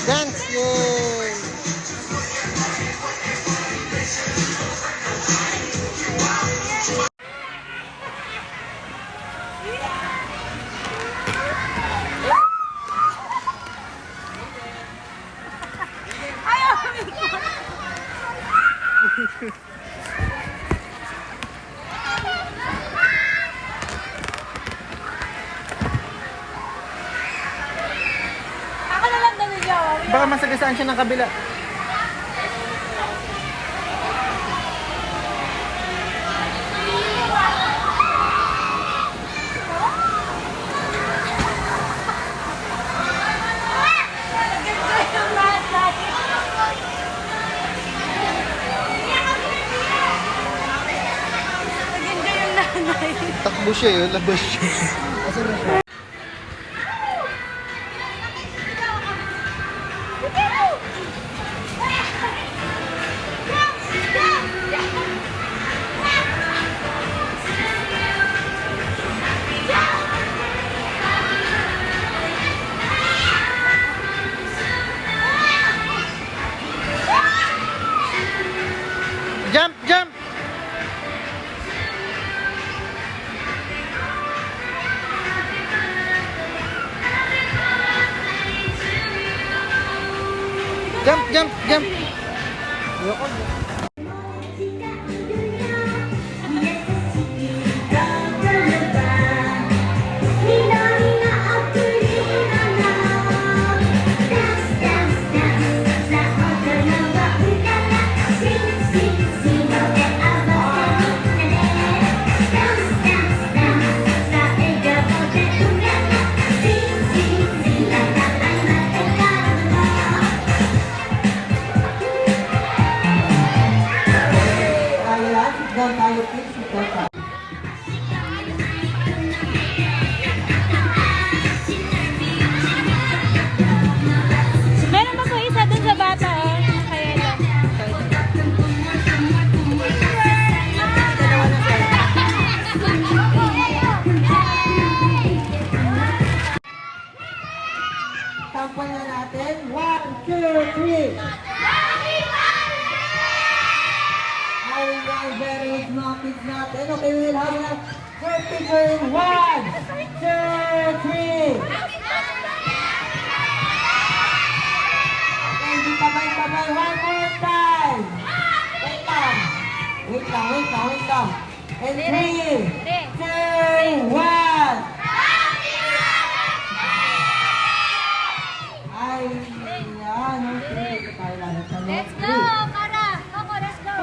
Dance! Yay! Ako na lang ganun niya. Baka masagasaan siya ng kabila. Nag-enjoy yung nanay. Takbo siya yun, labas siya. Asan na siya? Jump! Jump! Jump! Jump! Jump! Ayoko. Meron pa po isa dun sa bata, oh. Kaya lang. Tampon na natin. 1, 2, 3. Ayan, very good mga kids natin. Okay, we'll have a first picture in 1, 2, 3. Okay, di tabay-tabay. One more time. Wait lang. Wait lang, wait lang, wait lang. And 3, 2, 1. Ay, yan. Okay, tayo lang. Let's go, Kara. Coco, let's go.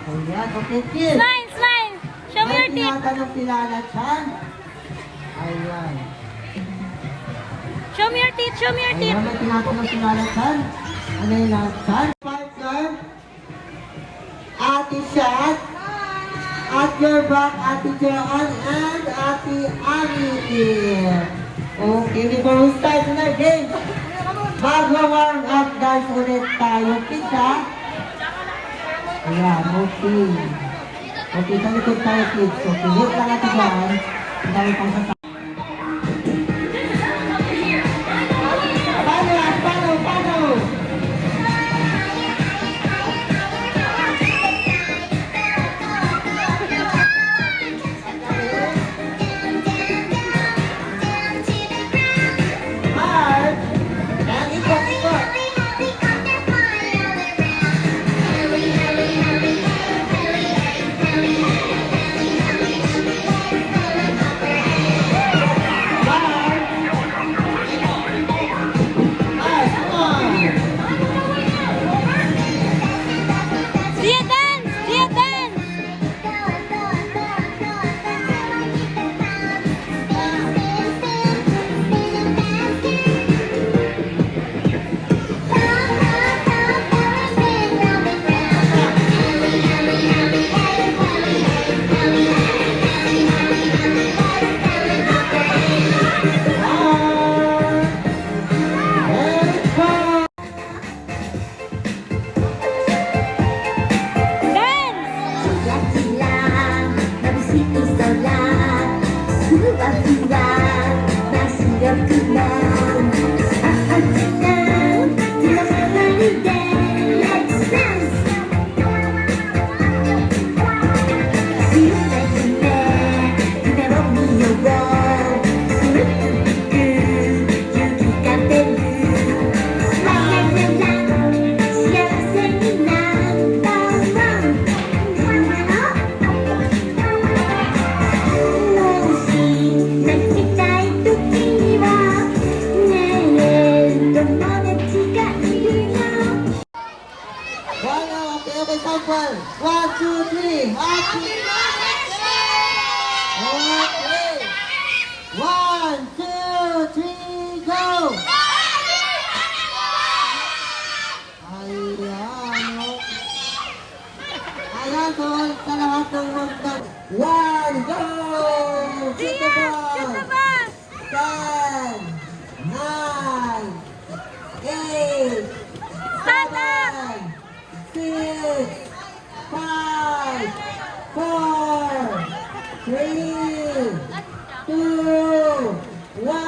Ayan, okay, kids. Smile, smile. Show me your teeth. Ay, tinatanong sila na chan. Ayan. Show me your teeth. Show me your teeth. Ayan, may tinatanong sila na chan. Ano yun na chan? Partner. Ate Shat. At your back, Ate Joan and Ate Amity. Okay, before we start na game, mag-warm up dance ulit tayo, kids, ha? Ayan, okay. Okay, talikod tayo, kids. Okay, wait lang natin dyan. Ang dami pang sasama. Paano? Mark, yan, ikot.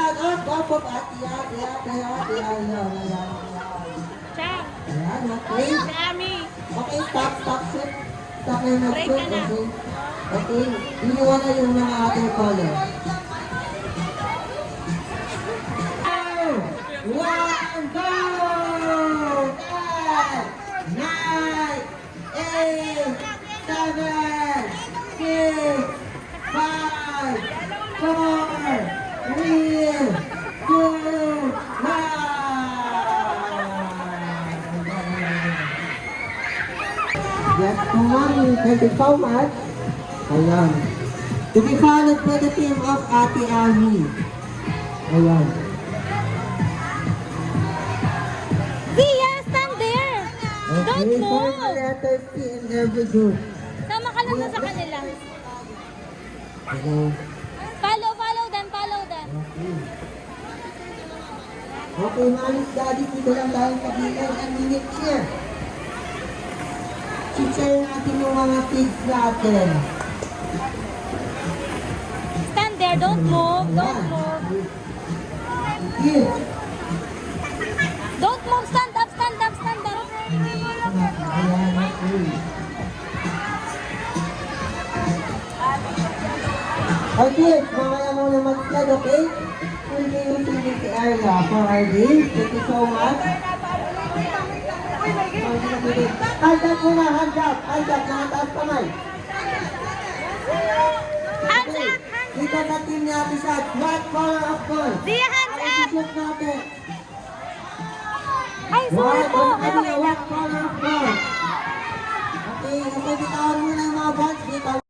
Up, ate, ayan. Chang. Ayan, okay. Sammy. Okay, stop, sir. Stop na yung Break mag-shoot, ka na. okay? Okay, iniwan na yung mga ating caller. One, go! 10, 9, 8, 7, 6, 5, 4, 3, 2, 1. Yes, Mami, thank you so much. Ayan. To be followed by the team of Ate Ami. Ayan. Zia, stand there. Don't Okay, so move. the letter C in every group. Sama ka lang na sa kanila. Okay. Follow them. Okay. Okay, Mami's Daddy, dito lang tayo kabilang ang minute share. Share natin yung mga kids natin. Stand there. Don't move. Kids. Don't move. Stand up. Ayan, okay. Okay, mamaya muna mag-slide, okay? Hindi yung tingin si Arla for our game. Thank you so much. Hands up muna, hands up. Nakataas kamay. Hands up. Dito sa team ni Ate Shad, what color of ball? Zia, hands Ay, up. shoot natin. Ay, sorry po. What color of ball? Okay, bitawan muna yung mga balls. Bitawan.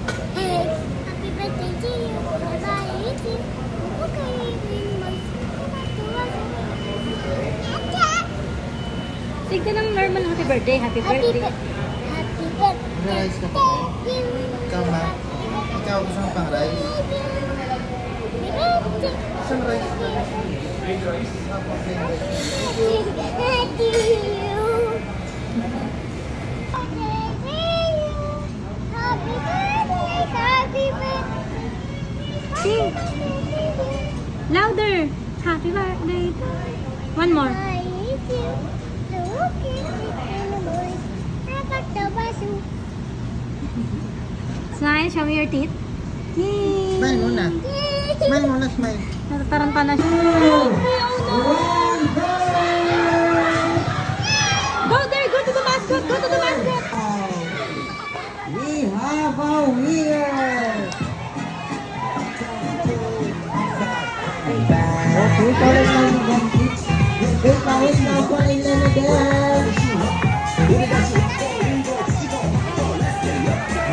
Happy birthday to you. Bye-bye. Eat you. Okay, Sige ka ng normal happy birthday. Happy Happy birthday. birthday. Rice ka pa ba? Ikaw, ma. Ikaw, gusto mo pang rice? Isang rice. Sing. Louder. Happy birthday. One more. Smile. Show me your teeth. Yay. Smile muna. Smile. Natataranta na siya. Go there. Go to the basket. We have a winner! Okay, follow na again, kids. Okay, pawis na ako ay na again.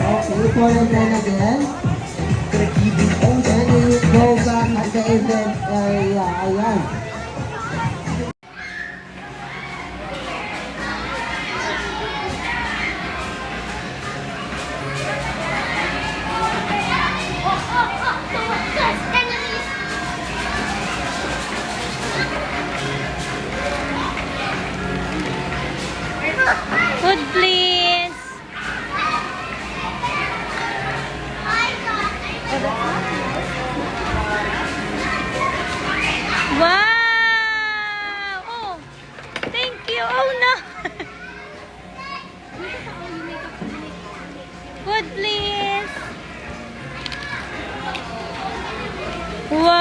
Okay, follow na again. And we will go back at the event area. Ayan. Food, please. Wow! Oh, thank you. Oh, no. Food, please. Wow!